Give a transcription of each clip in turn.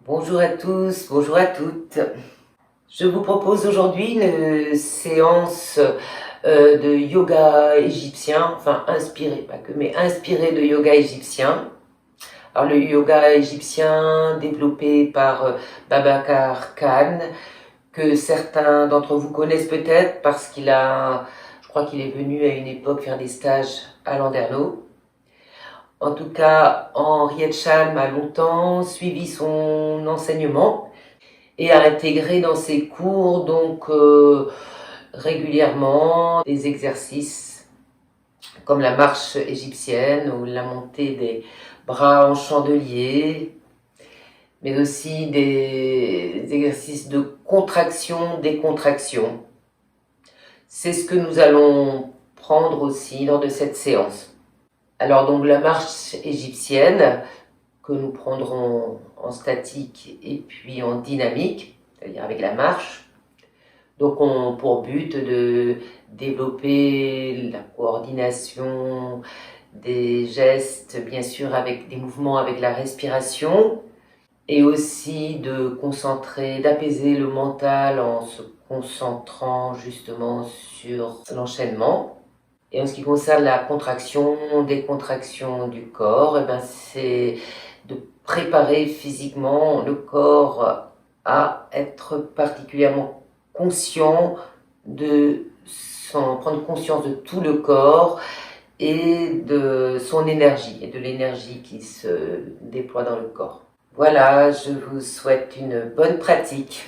Bonjour à tous, bonjour à toutes. Je vous propose aujourd'hui une séance de yoga égyptien, enfin inspirée, pas que, mais inspirée de yoga égyptien. Alors le yoga égyptien développé par Babacar Khan, que certains d'entre vous connaissent peut-être parce je crois qu'il est venu à une époque faire des stages à Landerneau. En tout cas, Henriette Chalm a longtemps suivi son enseignement et a intégré dans ses cours régulièrement des exercices comme la marche égyptienne ou la montée des bras en chandelier, mais aussi des exercices de contraction, décontraction. C'est ce que nous allons prendre aussi lors de cette séance. Alors donc la marche égyptienne que nous prendrons en statique et puis en dynamique, c'est-à-dire avec la marche. Donc on pour but de développer la coordination des gestes, bien sûr avec des mouvements avec la respiration, et aussi de concentrer, d'apaiser le mental en se concentrant justement sur l'enchaînement. Et en ce qui concerne la contraction, décontraction du corps, eh ben c'est de préparer physiquement le corps à être particulièrement conscient prendre conscience de tout le corps et de son énergie et de l'énergie qui se déploie dans le corps. Voilà, je vous souhaite une bonne pratique.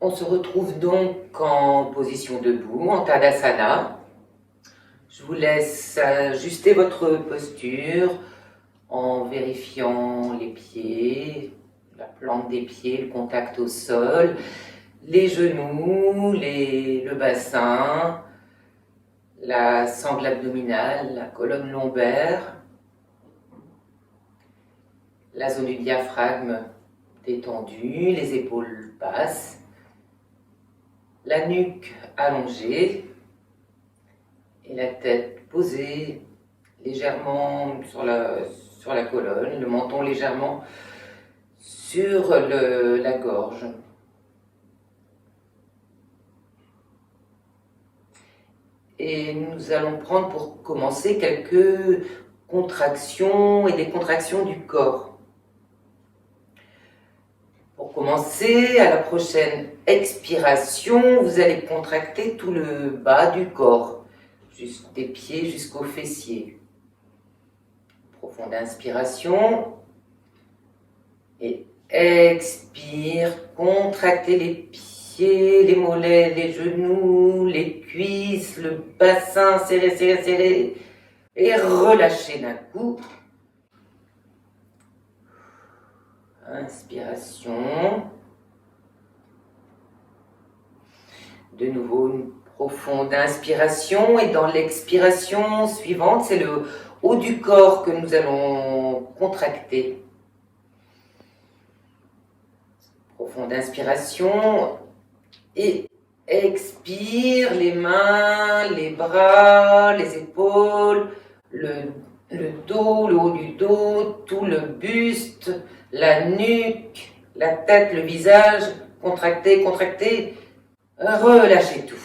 On se retrouve donc en position debout, en Tadasana. Je vous laisse ajuster votre posture en vérifiant les pieds, la plante des pieds, le contact au sol, les genoux, le bassin, la sangle abdominale, la colonne lombaire, la zone du diaphragme détendue, les épaules basses, la nuque allongée et la tête posée légèrement sur la colonne, le menton légèrement sur la gorge. Et nous allons prendre pour commencer quelques contractions et décontractions du corps. Pour commencer, à la prochaine expiration, vous allez contracter tout le bas du corps, des pieds jusqu'aux fessiers. Profonde inspiration. Et expire, contractez les pieds, les mollets, les genoux, les cuisses, le bassin, serré, serré, serré. Et relâchez d'un coup. Inspiration. De nouveau une profonde inspiration et dans l'expiration suivante, c'est le haut du corps que nous allons contracter. Profonde inspiration et expire, les mains, les bras, les épaules, le dos, le haut du dos, tout le buste, la nuque, la tête, le visage, contractez, contractez, relâchez tout.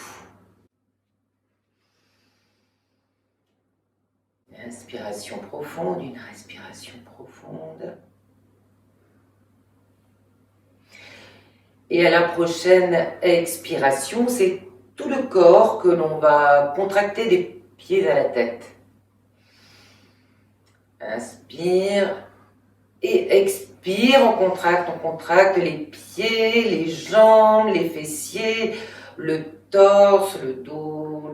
Une inspiration profonde, une respiration profonde. Et à la prochaine expiration, c'est tout le corps que l'on va contracter des pieds à la tête. Inspire et expire, on contracte les pieds, les jambes, les fessiers, le torse, le dos,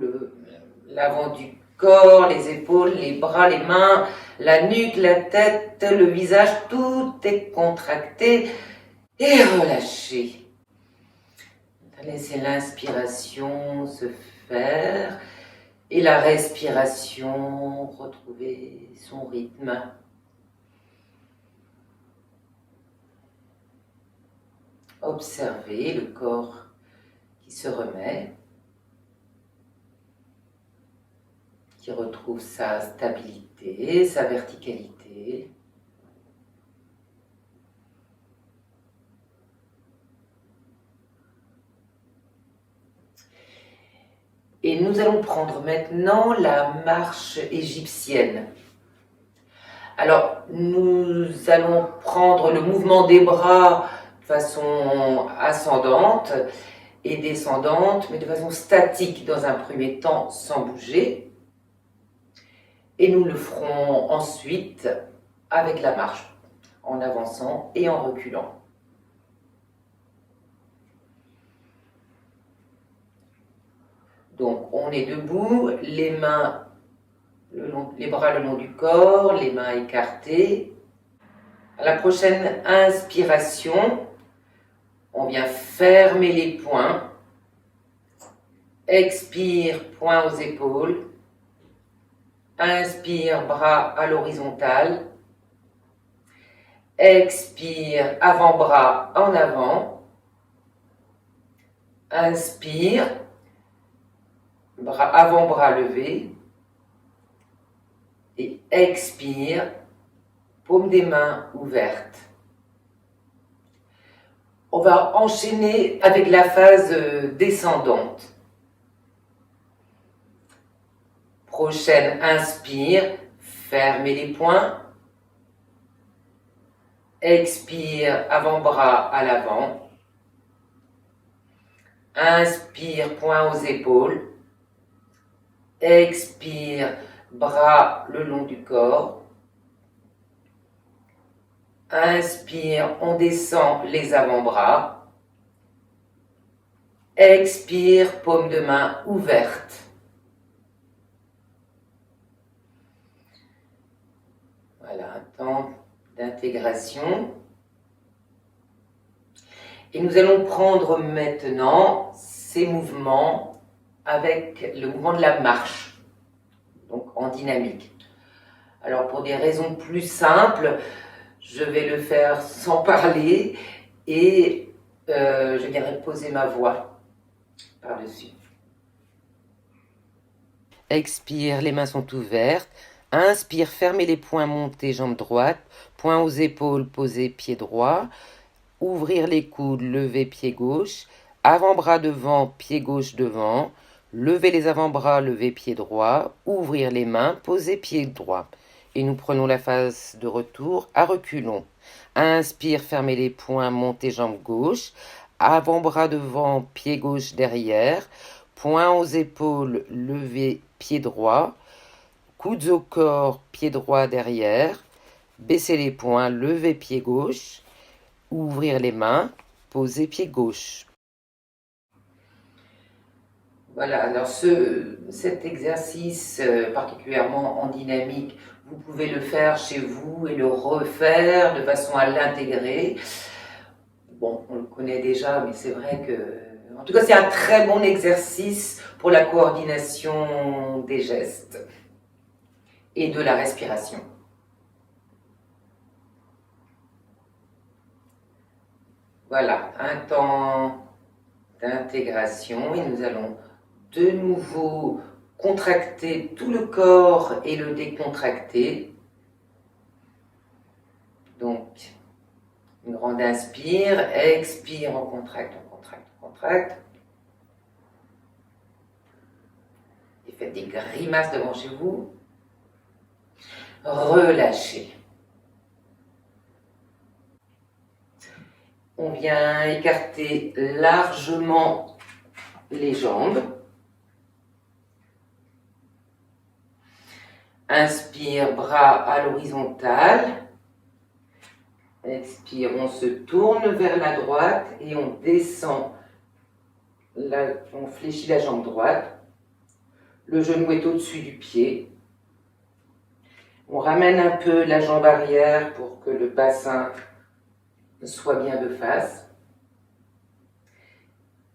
l'avant du corps, les épaules, les bras, les mains, la nuque, la tête, le visage, tout est contracté et relâché. Laissez l'inspiration se faire et la respiration retrouver son rythme. Observez le corps qui se remet, qui retrouve sa stabilité, sa verticalité. Et nous allons prendre maintenant la marche égyptienne. Alors, nous allons prendre le mouvement des bras de façon ascendante et descendante, mais de façon statique dans un premier temps, sans bouger. Et nous le ferons ensuite avec la marche, en avançant et en reculant. Donc, on est debout, les mains, les bras le long du corps, les mains écartées. À la prochaine inspiration, on vient fermer les poings. Expire, poings aux épaules. Inspire, bras à l'horizontale. Expire, avant-bras en avant. Inspire, avant-bras levé. Et expire, paume des mains ouvertes. On va enchaîner avec la phase descendante. Prochaine, inspire, fermez les poings. Expire, avant-bras à l'avant. Inspire, poings aux épaules. Expire, bras le long du corps. Inspire, on descend les avant-bras. Expire, paume de main ouverte. Voilà, un temps d'intégration. Et nous allons prendre maintenant ces mouvements avec le mouvement de la marche, donc en dynamique. Alors pour des raisons plus simples, je vais le faire sans parler et je viendrai poser ma voix par-dessus. Expire, les mains sont ouvertes. Inspire, fermez les poings, montez, jambe droite. Poings aux épaules, posez, pied droit. Ouvrir les coudes, lever, pied gauche. Avant-bras devant, pied gauche devant. Lever les avant-bras, lever, pied droit. Ouvrir les mains, poser, pied droit. Et nous prenons la phase de retour à reculons. Inspire, fermez les poings, montez, jambe gauche. Avant-bras devant, pied gauche derrière. Poings aux épaules, lever, pied droit. Coudes au corps, pied droit derrière. Baissez les poings, lever pied gauche. Ouvrir les mains, poser pied gauche. Voilà, alors cet exercice particulièrement en dynamique, vous pouvez le faire chez vous et le refaire de façon à l'intégrer. Bon, on le connaît déjà, mais c'est vrai que... En tout cas, c'est un très bon exercice pour la coordination des gestes et de la respiration. Voilà, un temps d'intégration et nous allons de nouveau contracter tout le corps et le décontracter. Donc, une grande inspire, expire, on contracte, on contracte, on contracte. Et faites des grimaces devant chez vous. Relâchez. On vient écarter largement les jambes. Inspire, bras à l'horizontale. Expire, on se tourne vers la droite et on descend, on fléchit la jambe droite. Le genou est au-dessus du pied. On ramène un peu la jambe arrière pour que le bassin soit bien de face.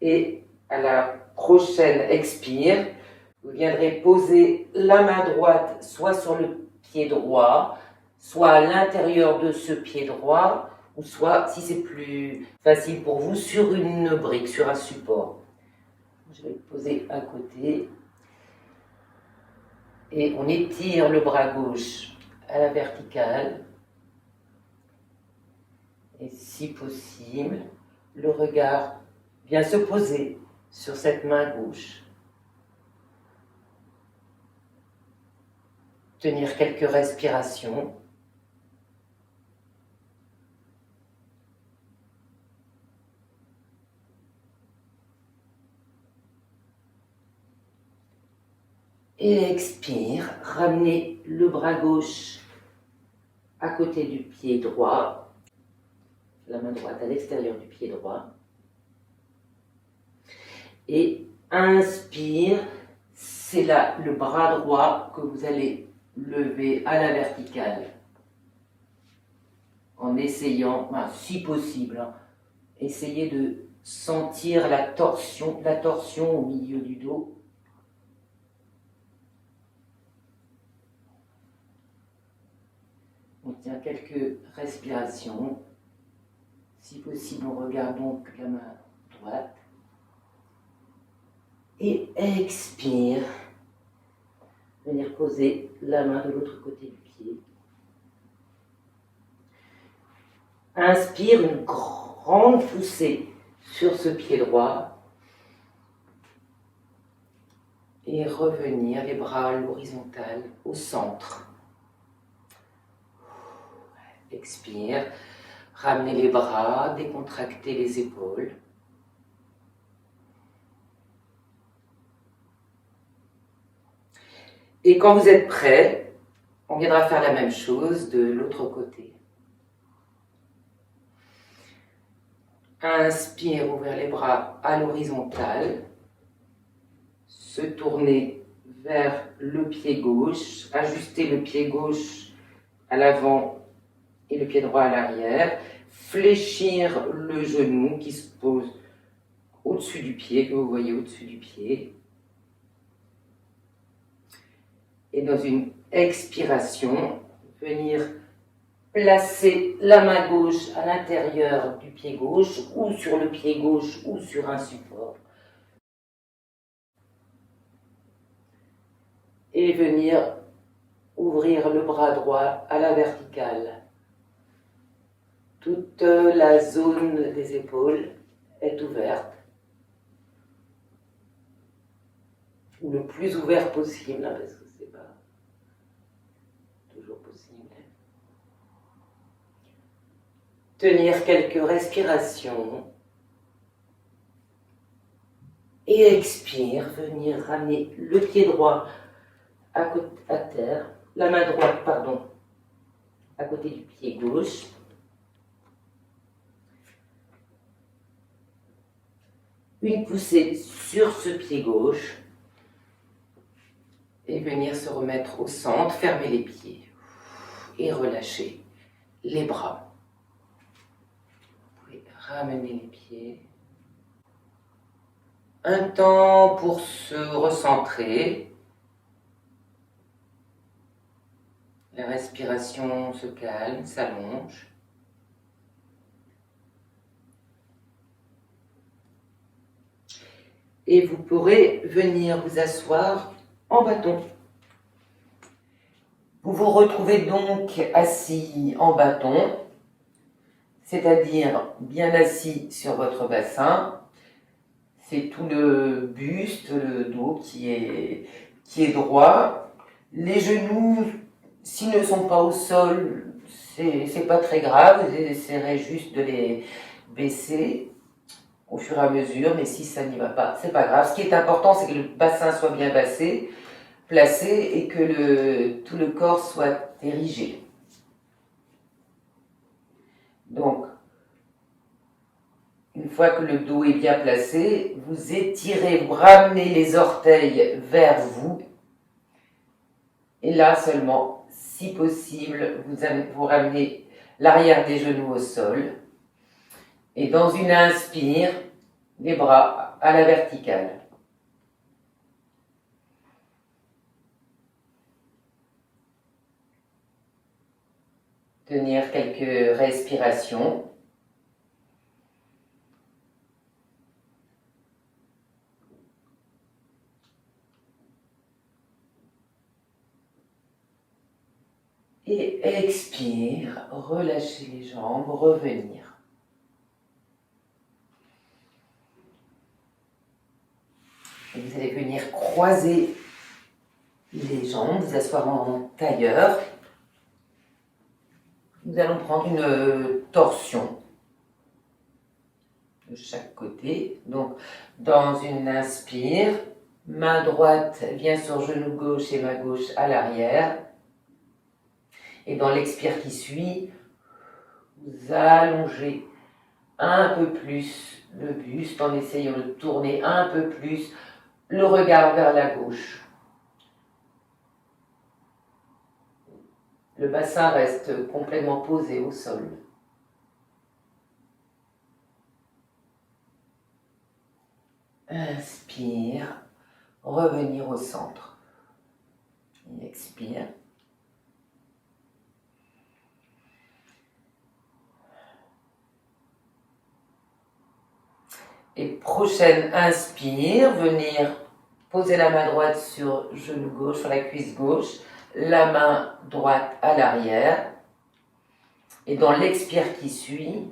Et à la prochaine expire, vous viendrez poser la main droite soit sur le pied droit, soit à l'intérieur de ce pied droit, ou soit, si c'est plus facile pour vous, sur une brique, sur un support. Je vais le poser à côté. Et on étire le bras gauche à la verticale. Et si possible, le regard vient se poser sur cette main gauche. Tenir quelques respirations. Et expire, ramenez le bras gauche à côté du pied droit, la main droite à l'extérieur du pied droit. Et inspire, c'est là le bras droit que vous allez lever à la verticale. En essayant, si possible, essayez de sentir la torsion au milieu du dos. On tient quelques respirations. Si possible, on regarde donc la main droite. Et expire. Venir poser la main de l'autre côté du pied. Inspire une grande poussée sur ce pied droit. Et revenir les bras à l'horizontale, au centre. Expire, ramenez les bras, décontractez les épaules. Et quand vous êtes prêt, on viendra faire la même chose de l'autre côté. Inspire, ouvrir les bras à l'horizontale. Se tourner vers le pied gauche, ajuster le pied gauche à l'avant et le pied droit à l'arrière, fléchir le genou qui se pose au-dessus du pied, que vous voyez au-dessus du pied. Et dans une expiration, venir placer la main gauche à l'intérieur du pied gauche, ou sur le pied gauche, ou sur un support. Et venir ouvrir le bras droit à la verticale. Toute la zone des épaules est ouverte, ou le plus ouvert possible, parce que c'est pas toujours possible. Tenir quelques respirations et expire, venir ramener le pied droit à terre, la main droite, à côté du pied gauche. Une poussée sur ce pied gauche et venir se remettre au centre, fermer les pieds et relâcher les bras. Vous pouvez ramener les pieds. Un temps pour se recentrer. La respiration se calme, s'allonge. Et vous pourrez venir vous asseoir en bâton. Vous vous retrouvez donc assis en bâton, c'est-à-dire bien assis sur votre bassin. C'est tout le buste, le dos qui est droit. Les genoux, s'ils ne sont pas au sol, c'est pas très grave, vous essaierez juste de les baisser au fur et à mesure, mais si ça n'y va pas, c'est pas grave. Ce qui est important, c'est que le bassin soit bien placé et que tout le corps soit érigé. Donc, une fois que le dos est bien placé, vous étirez, vous ramenez les orteils vers vous. Et là seulement, si possible, vous ramenez l'arrière des genoux au sol. Et dans une inspire, les bras à la verticale. Tenir quelques respirations. Et expire, relâchez les jambes, revenir. Et vous allez venir croiser les jambes, vous asseoir en tailleur. Nous allons prendre une torsion de chaque côté. Donc, dans une inspire, main droite vient sur genou gauche et main gauche à l'arrière. Et dans l'expire qui suit, vous allongez un peu plus le buste en essayant de tourner un peu plus le regard vers la gauche. Le bassin reste complètement posé au sol. Inspire, revenir au centre. Et expire. Et prochaine inspire, venir poser la main droite sur genou gauche, sur la cuisse gauche, la main droite à l'arrière. Et dans l'expire qui suit,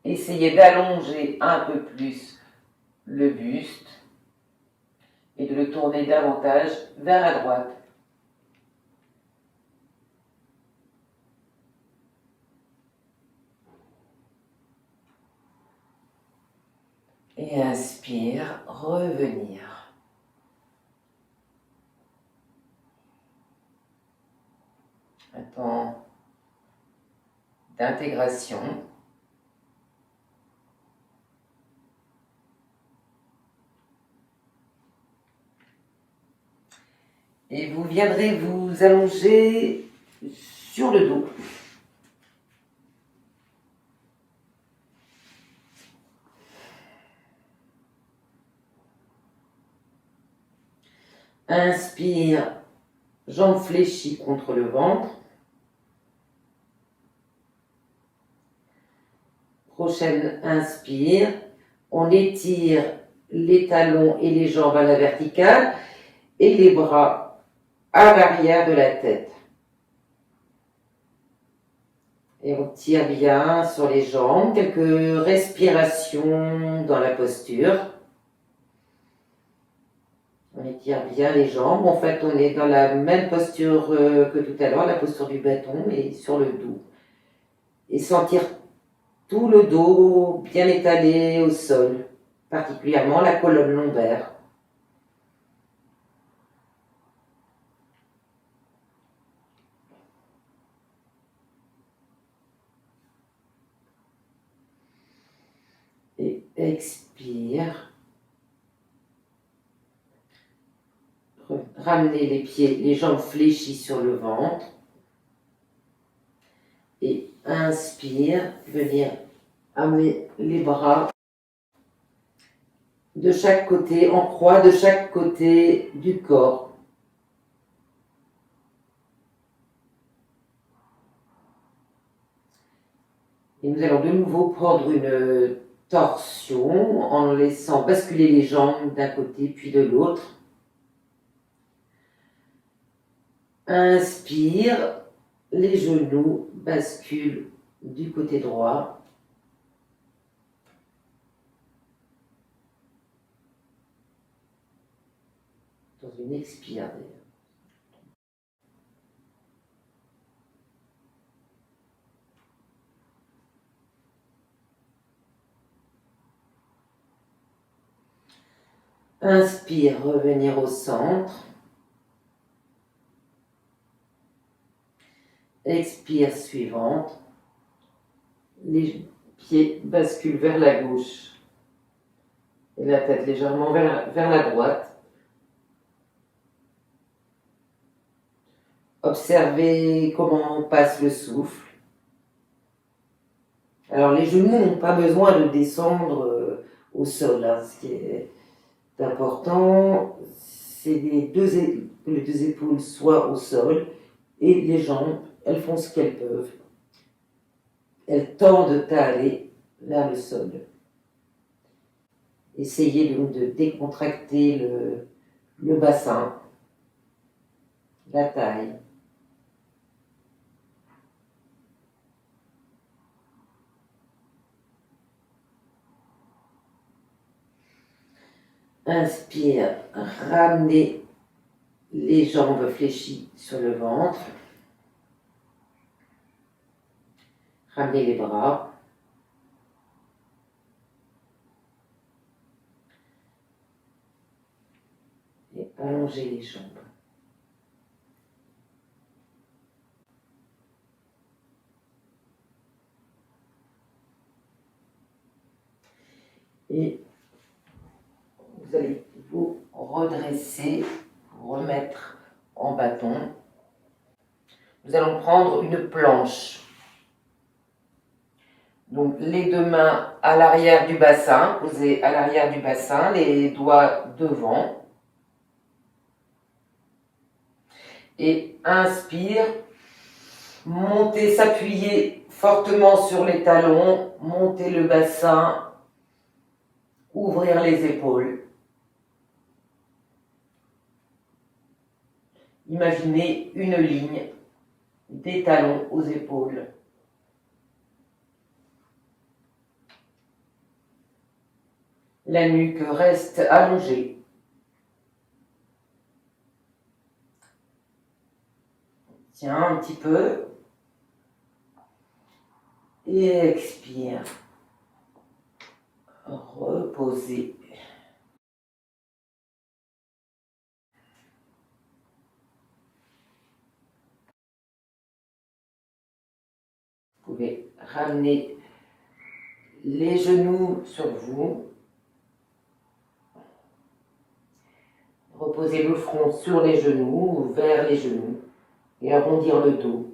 essayez d'allonger un peu plus le buste et de le tourner davantage vers la droite. Et inspire, revenir. Un temps d'intégration. Et vous viendrez vous allonger sur le dos. Inspire, jambes fléchies contre le ventre. Prochaine inspire, on étire les talons et les jambes à la verticale et les bras à l'arrière de la tête. Et on tire bien sur les jambes, quelques respirations dans la posture. On étire bien les jambes. En fait, on est dans la même posture que tout à l'heure, la posture du bâton, mais sur le dos. Et sentir tout le dos bien étalé au sol, particulièrement la colonne lombaire. Et expire. Ramenez les pieds, les jambes fléchies sur le ventre. Et inspire, venir amener les bras de chaque côté, en croix de chaque côté du corps. Et nous allons de nouveau prendre une torsion en laissant basculer les jambes d'un côté puis de l'autre. Inspire, les genoux basculent du côté droit. Dans une expire d'ailleurs. Inspire, revenir au centre. Expire suivante. Les pieds basculent vers la gauche. Et la tête légèrement vers la droite. Observez comment passe le souffle. Alors les genoux n'ont pas besoin de descendre au sol. Hein. Ce qui est important, c'est que les deux épaules soient au sol et les jambes, elles font ce qu'elles peuvent. Elles tendent à aller vers le sol. Essayez donc de décontracter le bassin, la taille. Inspire, ramenez les jambes fléchies sur le ventre. Ramenez les bras. Et allongez les jambes. Et vous allez vous redresser, vous remettre en bâton. Nous allons prendre une planche. Donc les deux mains à l'arrière du bassin, posées à l'arrière du bassin, les doigts devant. Et inspire, montez, s'appuyer fortement sur les talons, monter le bassin, ouvrir les épaules. Imaginez une ligne des talons aux épaules. La nuque reste allongée. Tiens un petit peu. Et expire. Reposez. Vous pouvez ramener les genoux sur vous. Reposez le front sur les genoux ou vers les genoux et arrondir le dos.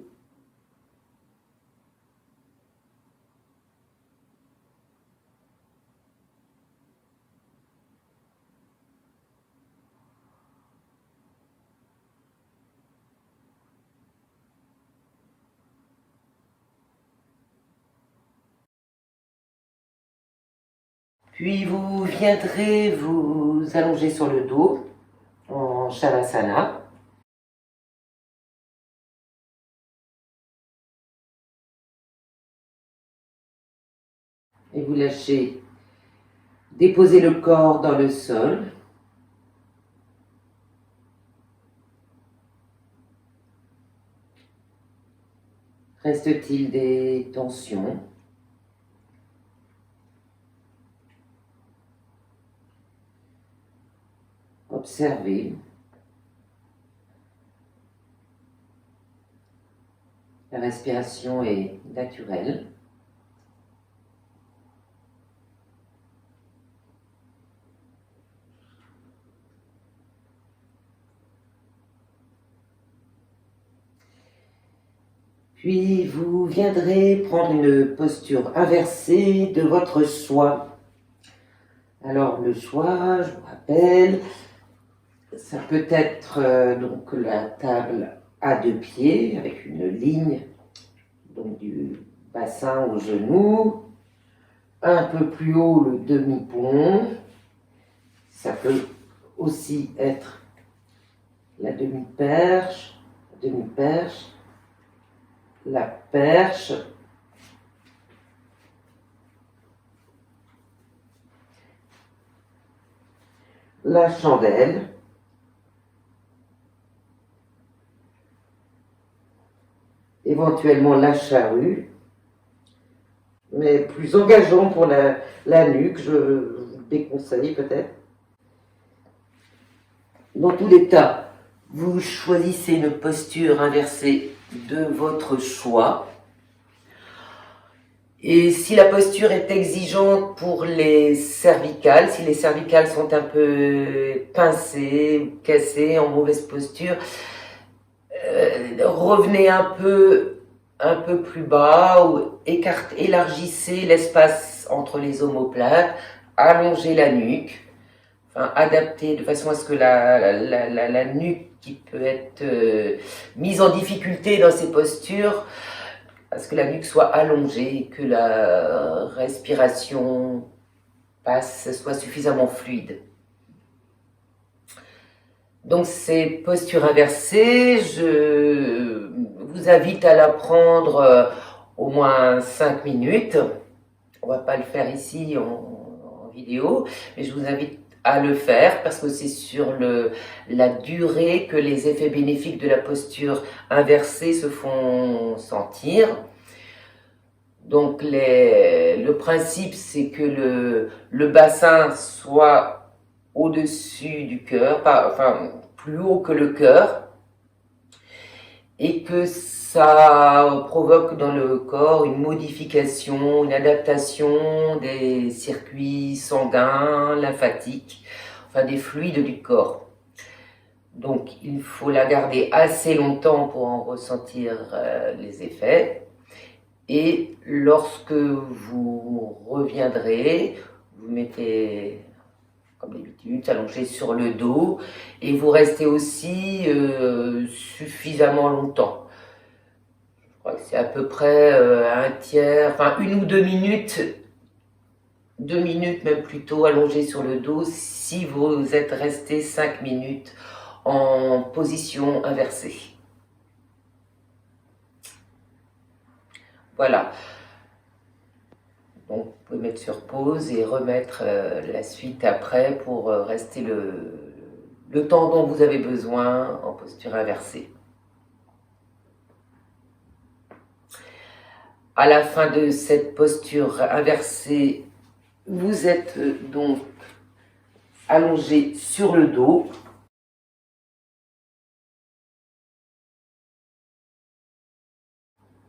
Puis vous viendrez vous allonger sur le dos en Shavasana. Et vous lâchez, déposez le corps dans le sol. Reste-t-il des tensions? Observez. La respiration est naturelle. Puis vous viendrez prendre une posture inversée de votre choix. Alors le choix, je vous rappelle, ça peut être donc la table à deux pieds avec une ligne donc du bassin au genou, un peu plus haut le demi-pont. Ça peut aussi être la demi-perche, la perche, la chandelle, éventuellement la charrue, mais plus engageant pour la nuque, je vous déconseille peut-être. Dans tous les cas, vous choisissez une posture inversée de votre choix. Et si la posture est exigeante pour les cervicales, si les cervicales sont un peu pincées, cassées, en mauvaise posture, revenez un peu plus bas ou élargissez l'espace entre les omoplates, allongez la nuque, enfin adaptez de façon à ce que la nuque qui peut être mise en difficulté dans ces postures, à ce que la nuque soit allongée et que la respiration soit suffisamment fluide. Donc ces postures inversées, je vous invite à la prendre au moins 5 minutes. On ne va pas le faire ici en vidéo, mais je vous invite à le faire parce que c'est sur la durée que les effets bénéfiques de la posture inversée se font sentir. Donc le principe, c'est que le bassin soit au-dessus du cœur, enfin plus haut que le cœur, et que ça provoque dans le corps une modification, une adaptation des circuits sanguins, lymphatiques, enfin des fluides du corps. Donc il faut la garder assez longtemps pour en ressentir les effets. Et lorsque vous reviendrez, vous mettez, comme d'habitude, allongé sur le dos et vous restez aussi suffisamment longtemps. Je crois que c'est à peu près un tiers, enfin 1 ou 2 minutes, 2 minutes même plutôt allongé sur le dos si vous êtes resté 5 minutes en position inversée. Voilà. Donc, vous pouvez mettre sur pause et remettre la suite après pour rester le temps dont vous avez besoin en posture inversée. À la fin de cette posture inversée, vous êtes donc allongé sur le dos.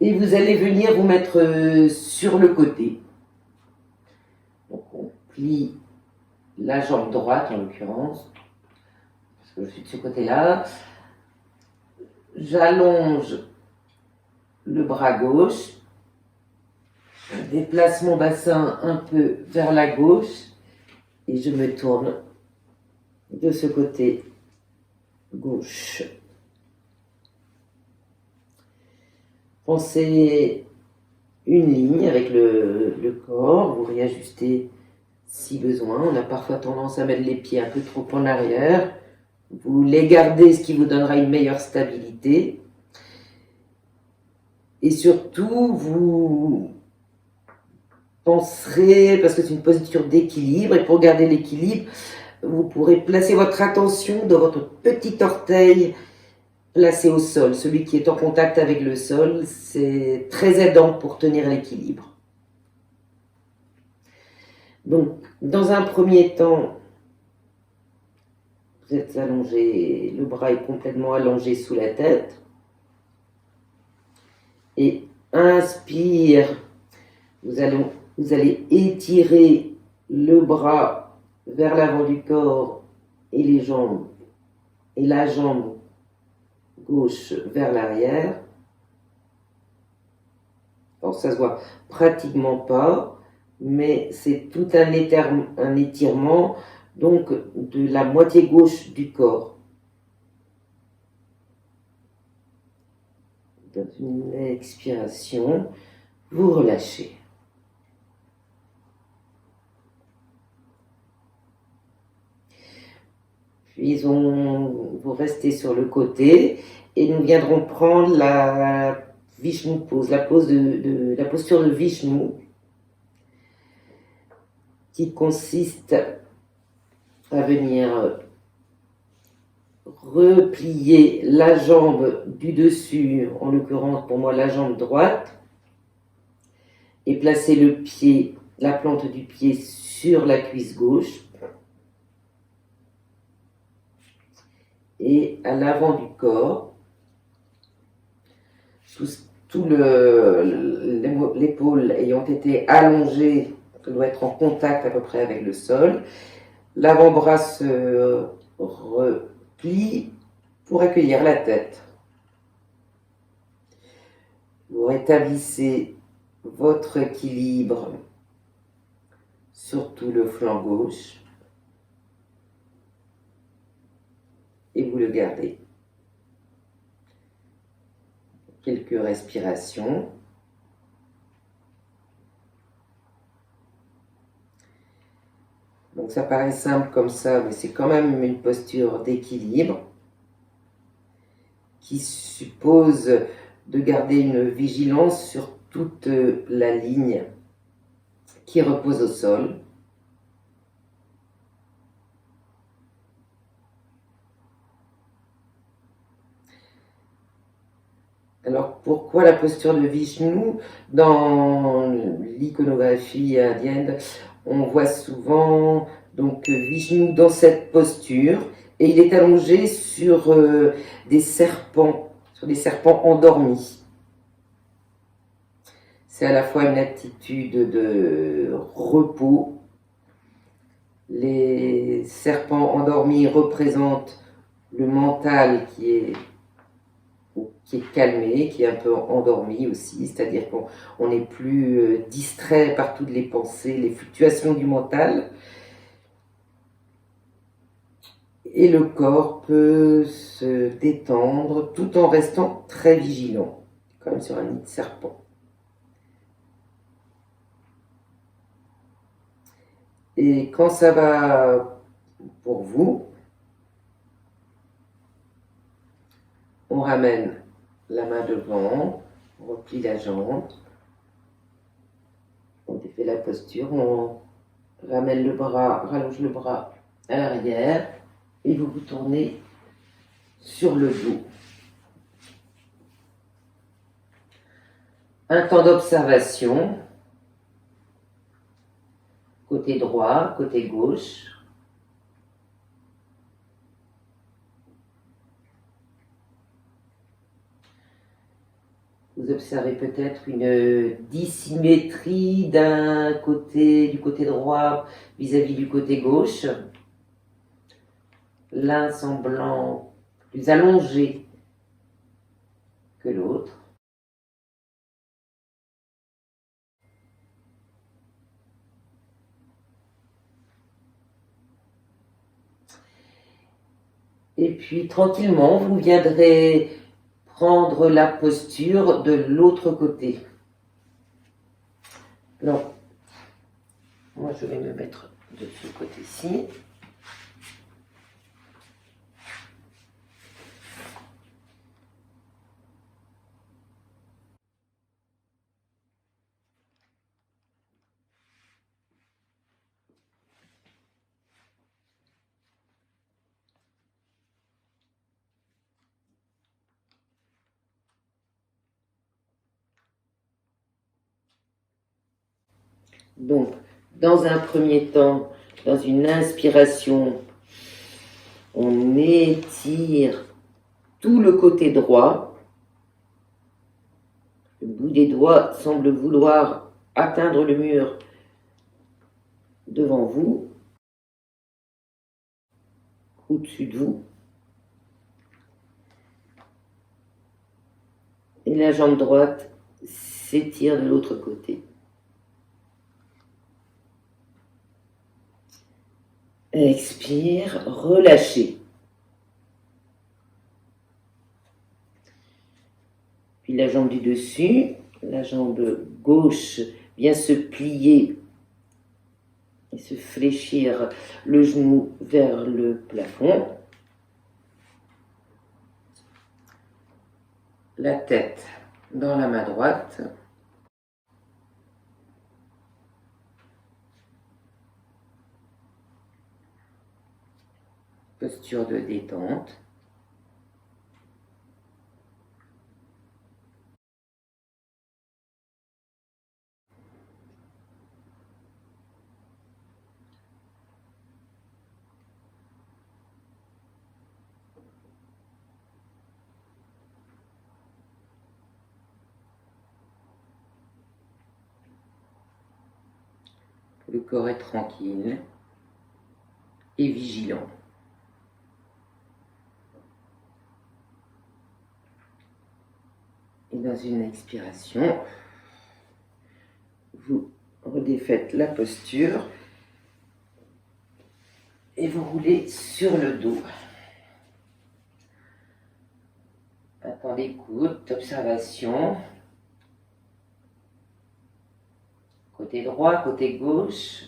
Et vous allez venir vous mettre sur le côté. Donc on plie la jambe droite en l'occurrence, parce que je suis de ce côté-là. J'allonge le bras gauche, je déplace mon bassin un peu vers la gauche et je me tourne de ce côté gauche. Pensez une ligne avec le corps, vous réajustez si besoin. On a parfois tendance à mettre les pieds un peu trop en arrière. Vous les gardez, ce qui vous donnera une meilleure stabilité. Et surtout, vous penserez, parce que c'est une posture d'équilibre, et pour garder l'équilibre, vous pourrez placer votre attention dans votre petit orteil placé au sol. Celui qui est en contact avec le sol, c'est très aidant pour tenir l'équilibre. Donc, dans un premier temps, vous êtes allongé, le bras est complètement allongé sous la tête. Et inspire, vous allez étirer le bras vers l'avant du corps et les jambes, et la jambe gauche vers l'arrière. Alors ça se voit pratiquement pas, mais c'est tout un étirement donc de la moitié gauche du corps. Dans une expiration, vous relâchez. Puis vous restez sur le côté et nous viendrons prendre la Vishnu pose, la posture de Vishnu, qui consiste à venir replier la jambe du dessus, en l'occurrence pour moi la jambe droite, et placer le pied, la plante du pied sur la cuisse gauche et à l'avant du corps, tout l'épaule ayant été allongée, doit être en contact à peu près avec le sol. L'avant-bras se replie pour accueillir la tête. Vous rétablissez votre équilibre sur tout le flanc gauche et vous le gardez. Quelques respirations. Donc ça paraît simple comme ça, mais c'est quand même une posture d'équilibre qui suppose de garder une vigilance sur toute la ligne qui repose au sol. Alors, pourquoi la posture de Vishnu? Dans l'iconographie indienne, on voit souvent donc Vishnu dans cette posture et il est allongé sur des serpents endormis. C'est à la fois une attitude de repos. Les serpents endormis représentent le mental qui est calmé, qui est un peu endormi aussi, c'est-à-dire qu'on n'est plus distrait par toutes les pensées, les fluctuations du mental. Et le corps peut se détendre tout en restant très vigilant, comme sur un nid de serpent. Et quand ça va pour vous, on ramène la main devant, on replie la jambe, on défait la posture, on ramène le bras, rallonge le bras à l'arrière et vous vous tournez sur le dos. Un temps d'observation, côté droit, côté gauche. Vous observez peut-être une dissymétrie du côté droit vis-à-vis du côté gauche. L'un semblant plus allongé que l'autre. Et puis tranquillement, vous viendrez prendre la posture de l'autre côté. Alors, moi je vais me mettre de ce côté-ci. Donc, dans un premier temps, dans une inspiration, on étire tout le côté droit. Le bout des doigts semble vouloir atteindre le mur devant vous, au-dessus de vous. Et la jambe droite s'étire de l'autre côté. Expire, relâchez. Puis la jambe du dessus, la jambe gauche vient se plier et se fléchir le genou vers le plafond. La tête dans la main droite. Posture de détente. Le corps est tranquille et vigilant. Et dans une expiration, vous redéfaites la posture et vous roulez sur le dos. Un temps d'écoute, observation. Côté droit, côté gauche.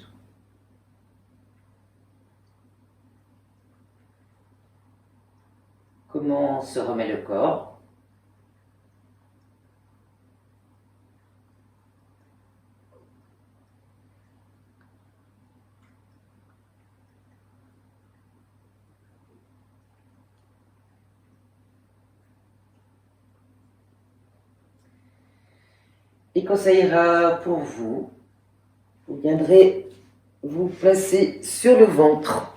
Comment se remet le corps? Et quand ça ira pour vous, vous viendrez vous placer sur le ventre.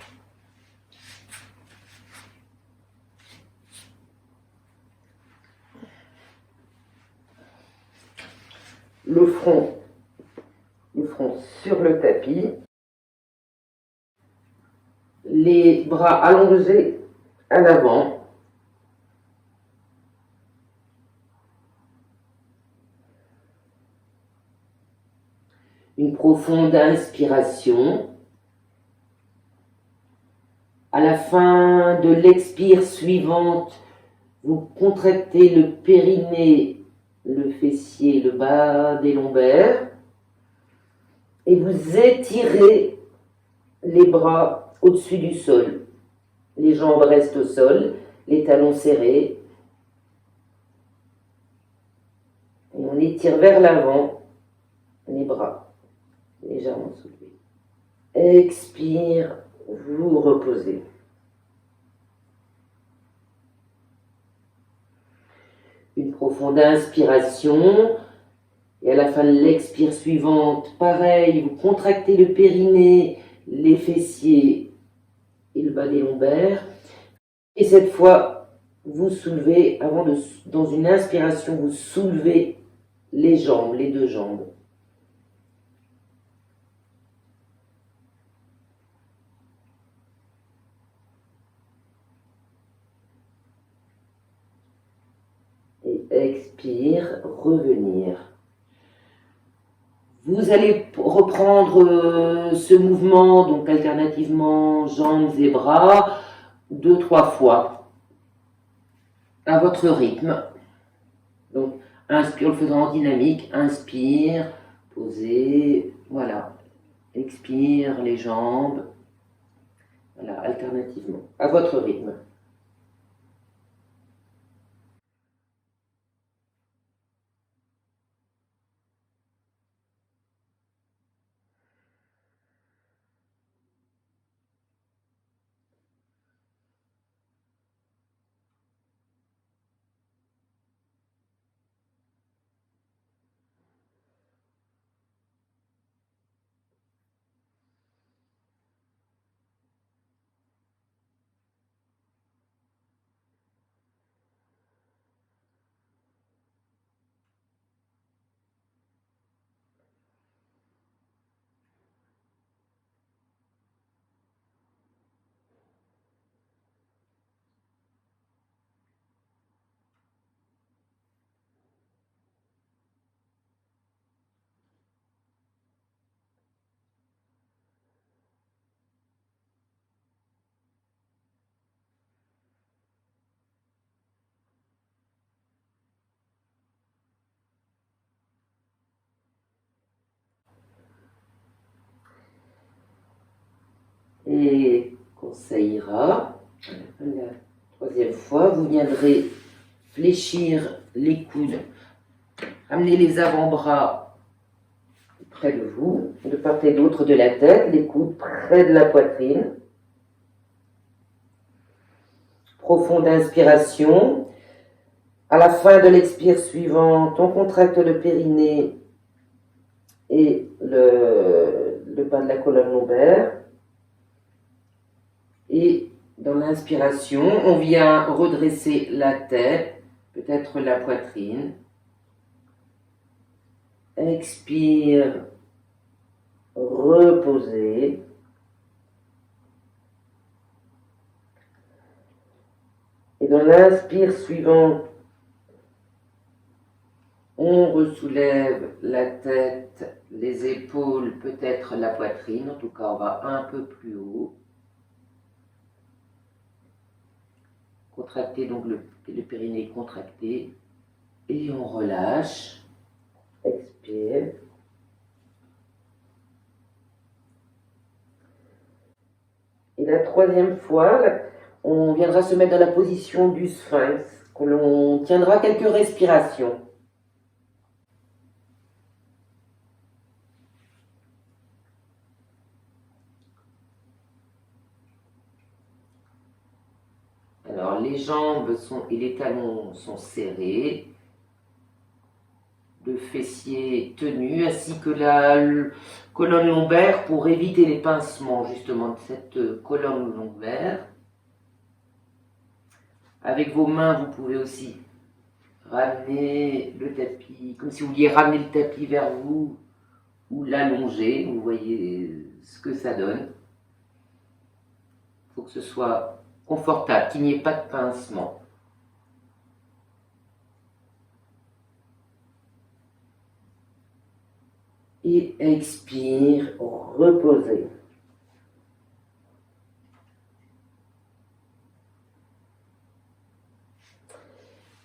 Le front sur le tapis. Les bras allongés à l'avant. Une profonde inspiration. À la fin de l'expire suivante, vous contractez le périnée, le fessier, le bas des lombaires et vous étirez les bras au-dessus du sol. Les jambes restent au sol, les talons serrés. Et on étire vers l'avant les bras, légèrement soulevés. Expire, vous reposez. Une profonde inspiration. Et à la fin de l'expire suivante, pareil, vous contractez le périnée, les fessiers et le bas des lombaires. Et cette fois, vous soulevez, dans une inspiration, vous soulevez les jambes, les deux jambes. Et expire, revenir. Vous allez reprendre ce mouvement, donc alternativement jambes et bras, 2-3 fois, à votre rythme. Donc, inspire, le faisant en dynamique, inspire, posez, voilà. Expire les jambes, voilà, alternativement, à votre rythme. Et quand ça ira, la troisième fois, vous viendrez fléchir les coudes, amener les avant-bras près de vous, de part et d'autre de la tête, les coudes près de la poitrine. Profonde inspiration. À la fin de l'expire suivante, on contracte le périnée et le bas de la colonne lombaire. Et dans l'inspiration, on vient redresser la tête, peut-être la poitrine. Expire, reposer. Et dans l'inspire suivante, on ressoulève la tête, les épaules, peut-être la poitrine. En tout cas, on va un peu plus haut. Contracter donc le périnée contracté. Et on relâche. Expire. Et la troisième fois, on viendra se mettre dans la position du sphinx, que l'on tiendra quelques respirations. Alors les jambes et les talons sont serrés. le fessier tenu, ainsi que la colonne lombaire pour éviter les pincements justement de cette colonne lombaire. Avec vos mains, vous pouvez aussi ramener le tapis, comme si vous vouliez ramener le tapis vers vous ou l'allonger. Vous voyez ce que ça donne. Il faut que ce soit confortable, qu'il n'y ait pas de pincement. Et expire, reposez.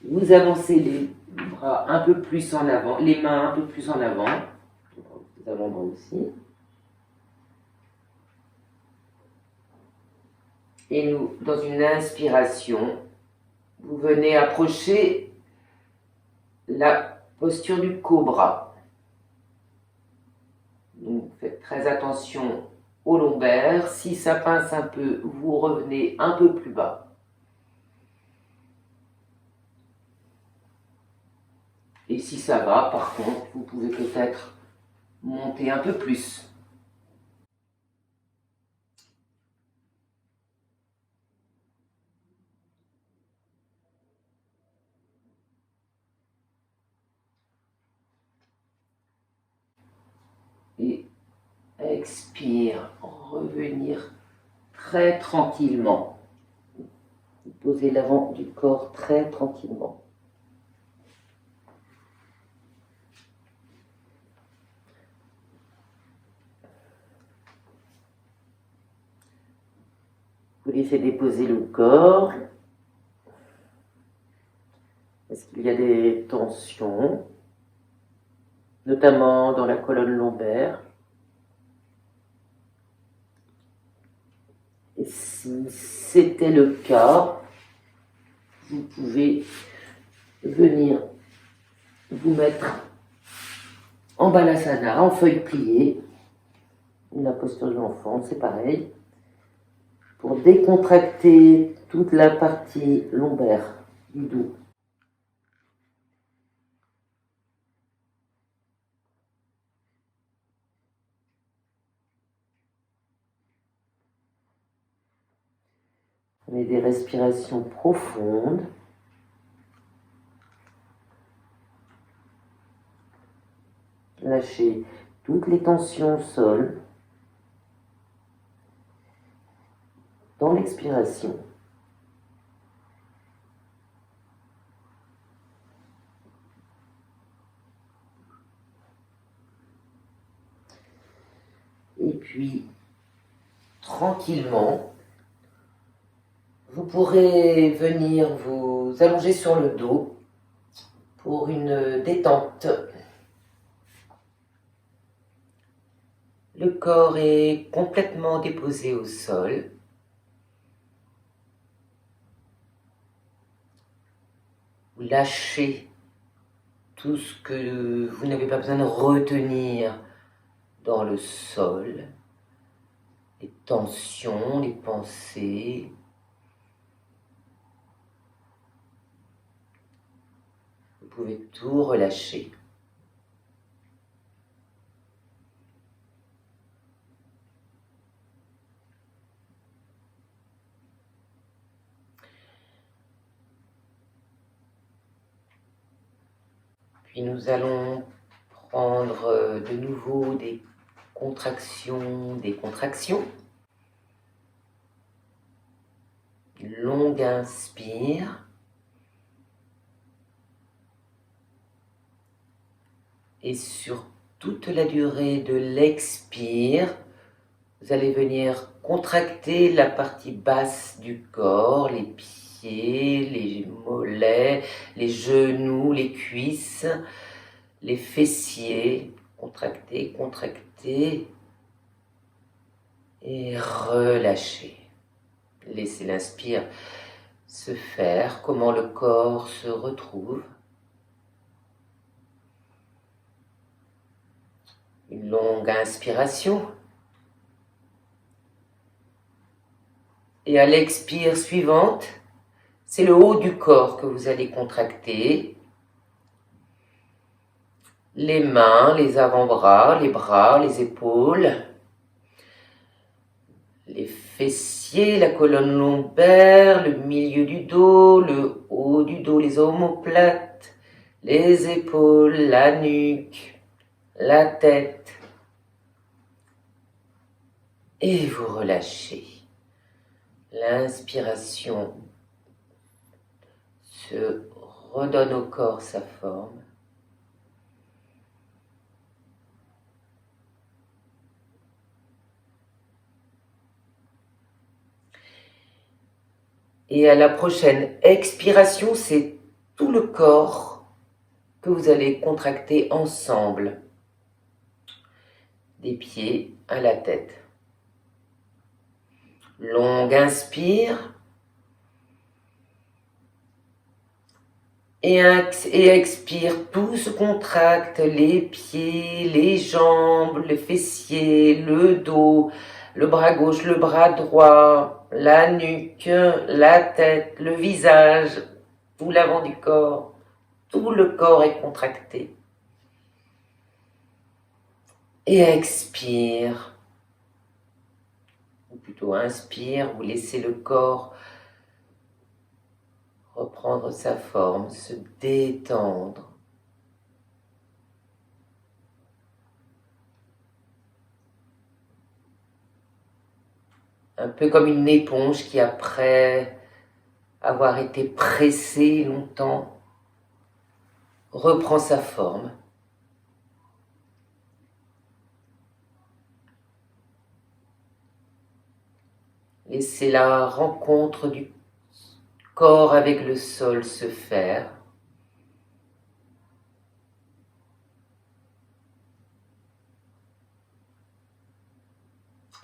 Vous avancez les bras un peu plus en avant, les mains un peu plus en avant, les avant-bras aussi. Et nous, dans une inspiration, vous venez approcher la posture du cobra. Donc faites très attention au lombaire. Si ça pince un peu, vous revenez un peu plus bas. Et si ça va, par contre, vous pouvez peut-être monter un peu plus. Et expire, revenir très tranquillement. Vous posez l'avant du corps très tranquillement. Vous laissez déposer le corps. Est-ce qu'il y a des tensions, notamment dans la colonne lombaire? Et si c'était le cas, vous pouvez venir vous mettre en balasana, en feuille pliée, la posture de l'enfant, c'est pareil, pour décontracter toute la partie lombaire du dos. Prenez des respirations profondes. Lâchez toutes les tensions au sol. Dans l'expiration. Et puis, tranquillement, vous pourrez venir vous allonger sur le dos pour une détente. Le corps est complètement déposé au sol. Vous lâchez tout ce que vous n'avez pas besoin de retenir dans le sol. Les tensions, les pensées. Vous pouvez tout relâcher. Puis nous allons prendre de nouveau des contractions, Une longue inspire. Et sur toute la durée de l'expire, vous allez venir contracter la partie basse du corps, les pieds, les mollets, les genoux, les cuisses, les fessiers. Contracter, contracter et relâcher. Laissez l'inspire se faire, comment le corps se retrouve. Une longue inspiration. Et à l'expire suivante, c'est le haut du corps que vous allez contracter. les mains, les avant-bras, les bras, les épaules, les fessiers, la colonne lombaire, le milieu du dos, le haut du dos, les omoplates, les épaules, la nuque, la tête. Et vous relâchez. L'inspiration se redonne au corps sa forme. Et à la prochaine expiration, c'est tout le corps que vous allez contracter ensemble, des pieds à la tête. Longue inspire et expire, tout se contracte, les pieds, les jambes, les fessiers, le dos, le bras gauche, le bras droit, la nuque, la tête, le visage, tout l'avant du corps, tout le corps est contracté. Et expire, ou plutôt inspire, vous laissez le corps reprendre sa forme, se détendre. Un peu comme une éponge qui, après avoir été pressée longtemps, reprend sa forme. Laissez la rencontre du corps avec le sol se faire.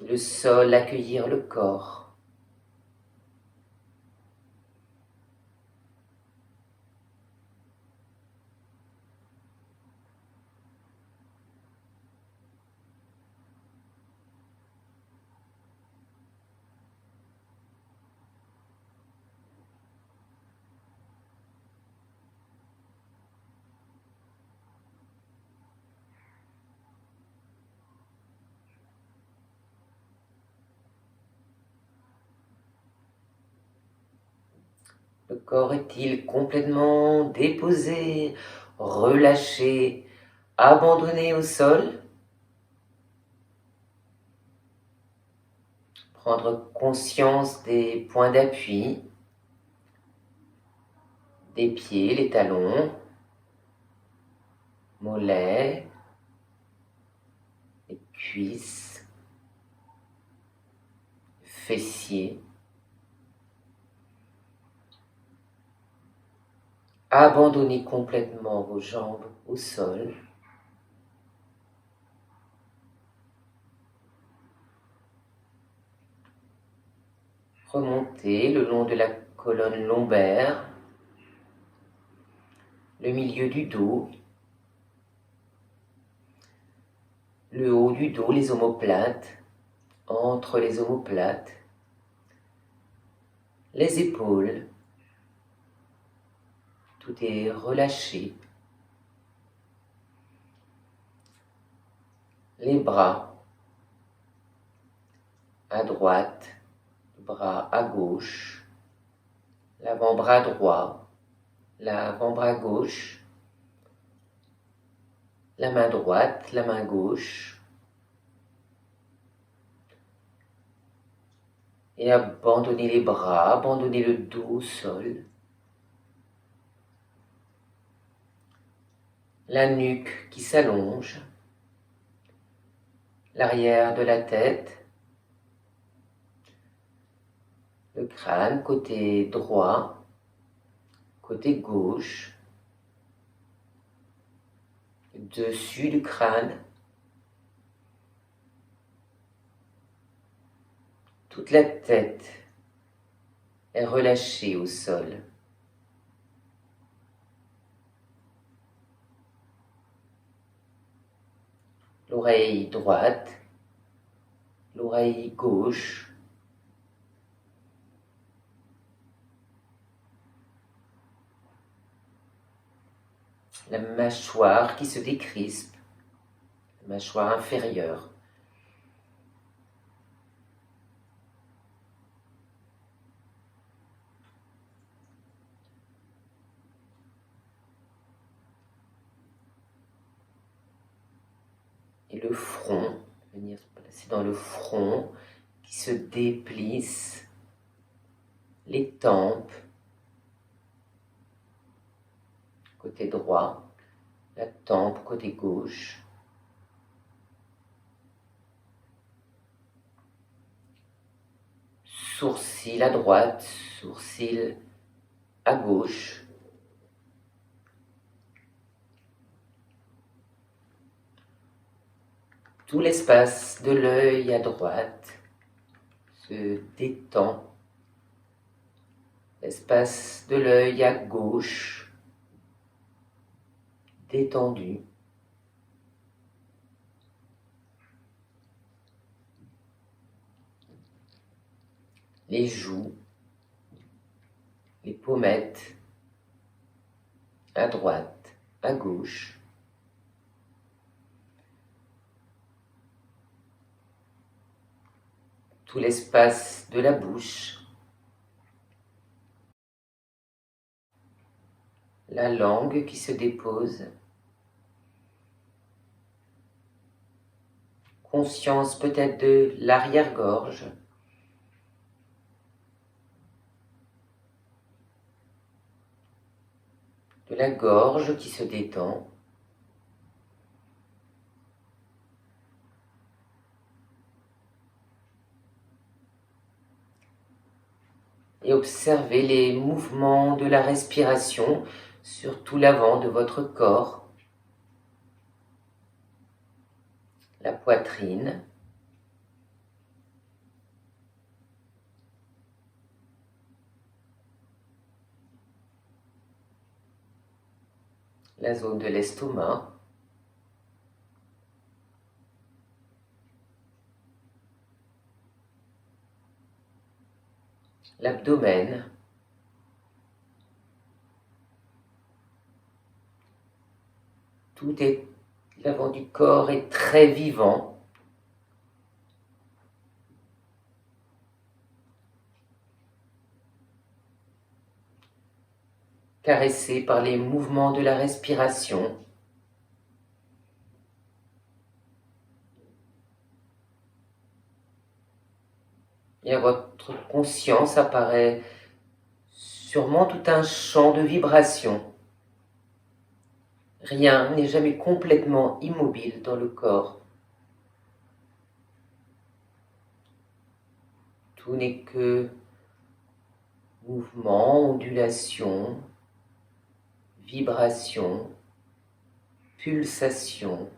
Le sol accueillir le corps. Le corps est-il complètement déposé, relâché, abandonné au sol? Prendre conscience des points d'appui, des pieds, les talons, mollets, les cuisses, fessiers. Abandonnez complètement vos jambes au sol. Remontez le long de la colonne lombaire, le milieu du dos, le haut du dos, les omoplates, entre les omoplates, les épaules. Tout est relâché. Les bras à droite, bras à gauche, l'avant-bras droit, l'avant-bras gauche, la main droite, la main gauche. Et abandonnez les bras, abandonnez le dos au sol. La nuque qui s'allonge, l'arrière de la tête, le crâne côté droit, côté gauche, dessus du crâne, toute la tête est relâchée au sol. L'oreille droite, l'oreille gauche, la mâchoire qui se décrispe, la mâchoire inférieure. Et le front, venir se placer dans le front qui se déplisse, les tempes, côté droit, la tempe côté gauche. Sourcil à droite, sourcil à gauche. Tout l'espace de l'œil à droite se détend. L'espace de l'œil à gauche détendu. Les joues, les pommettes, à droite, à gauche. Tout l'espace de la bouche. La langue qui se dépose. Conscience peut-être de l'arrière-gorge. De la gorge qui se détend. Et observez les mouvements de la respiration sur tout l'avant de votre corps. La poitrine. La zone de l'estomac. L'abdomen. L'avant du corps est très vivant. Caressé par les mouvements de la respiration. Et à votre conscience apparaît sûrement tout un champ de vibrations. Rien n'est jamais complètement immobile dans le corps. Tout n'est que mouvement, ondulation, vibration, pulsation.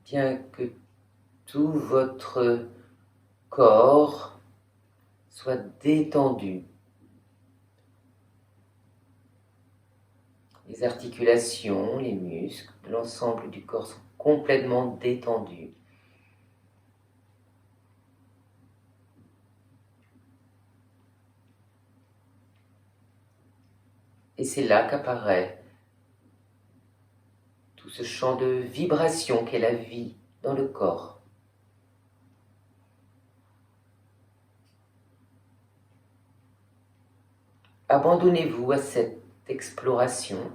Bien que tout votre corps soit détendu. Les articulations, les muscles, l'ensemble du corps sont complètement détendus. Et c'est là qu'apparaît tout ce champ de vibration qu'est la vie dans le corps. Abandonnez-vous à cette exploration.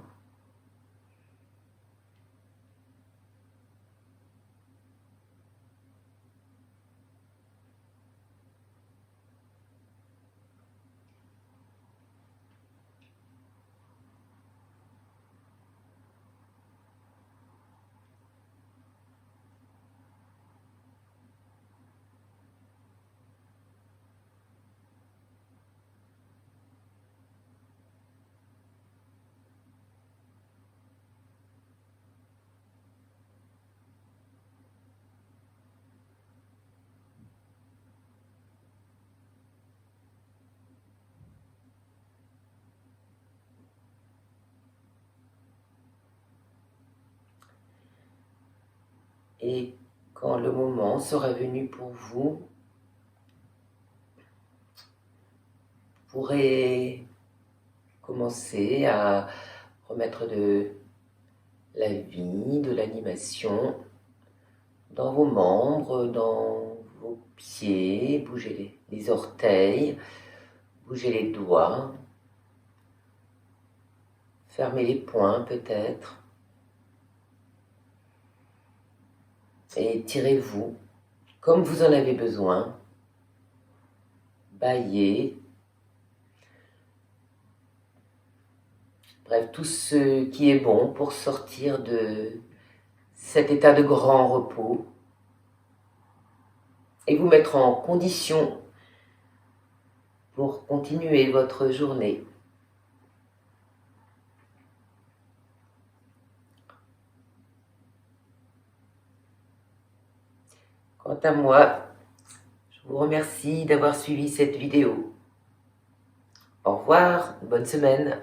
Et quand le moment sera venu pour vous pourrez commencer à remettre de la vie, de l'animation dans vos membres, dans vos pieds, bougez les orteils, bougez les doigts, fermez les poings peut-être et étirez-vous comme vous en avez besoin, bâillez. Bref, tout ce qui est bon pour sortir de cet état de grand repos et vous mettre en condition pour continuer votre journée. Quant à moi, je vous remercie d'avoir suivi cette vidéo. Au revoir, bonne semaine.